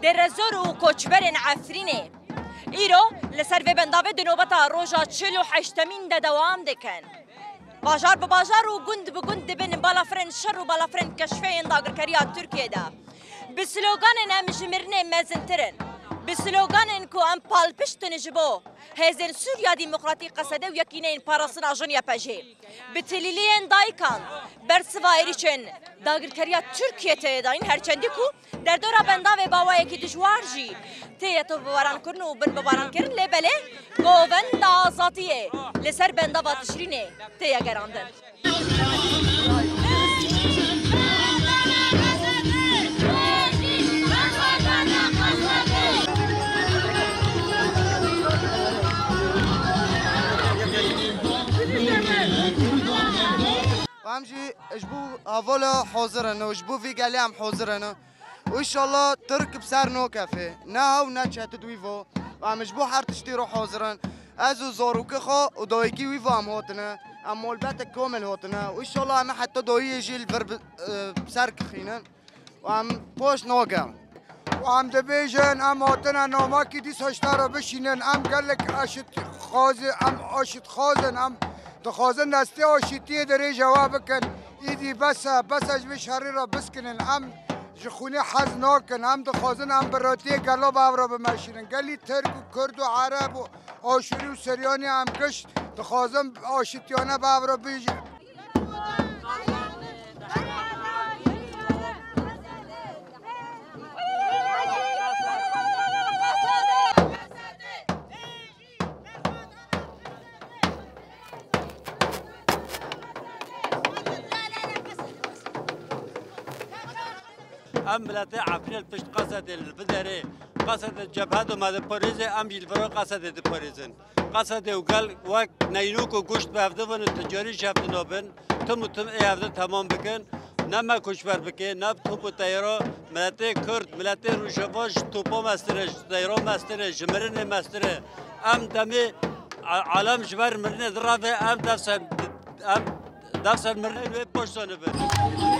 درزور و کوچبرن عفرینه ایرو لسر و بنداوه دنوبتا روژا 48مین ده دوام دکن باجار به باجار و گند به گند بین بالافرن شر و بالافرن کشفه این داگرکریات ترکیه ده به سلوگان ام جمرنه مزنترن به سلوگان کو ام پالپشتن جبو هزین سوریا دموکراتی قصده و یکینه این پاراسن آجونیا پجه به تلیلین دایکان برسوایریچن داگرکریات ترکیه ته داین هرچندی کو در دورا بنداوه باوایی که دجوار جی تیه تو بباران کرن و بن بباران کرن لبله گووند آزادیه لسر بنداوه تشرینه تیه گراندن همجي اجبو اولا حاضرنا واجبو في قالام حاضرنا وان شاء الله ترك بسار نو كافي ناو ناتشا تدويفو وعم اجبو حار تشتيرو حاضرا ازو زورو كخو ودويكي ويفو ام هوتنا ام مولبات كامل هوتنا وان شاء الله عم حتى دوي يجي البر بسار كخينا وعم بوش نوقع وعم دبيجن ام هوتنا نوما كي ديس هشتارو بشينن ام قال لك اشت خازن ام اشت خازن ام دخوازن دستی آشیتی داری جواب کن ایدی بس اجبه شهری را بسکنن ام جخونی حز ناکن ام دخوازن ام براتی گلا باورا بمشینن گلی ترک و کرد و عرب و آشوری و سریانی ام کشت دخوازن آشیتیانه باورا بیج ام بلاتي عفريل بشت قصد البدري قصد الجبهات وما الباريزي ام يلفرو قصد الباريزن قصد وقال وقت نينوك وقشت بهفدفن التجاري شافتنوبن تم ايه تمام بكن نما كشبر بكن نب توب الطيارة ملاتي كرد ملاتي روشفاش توبو مسترج طيارو مسترج مرن مسترج ام دمي عالم جبر مرن درافه ام دفسن مرن بوشتانه بن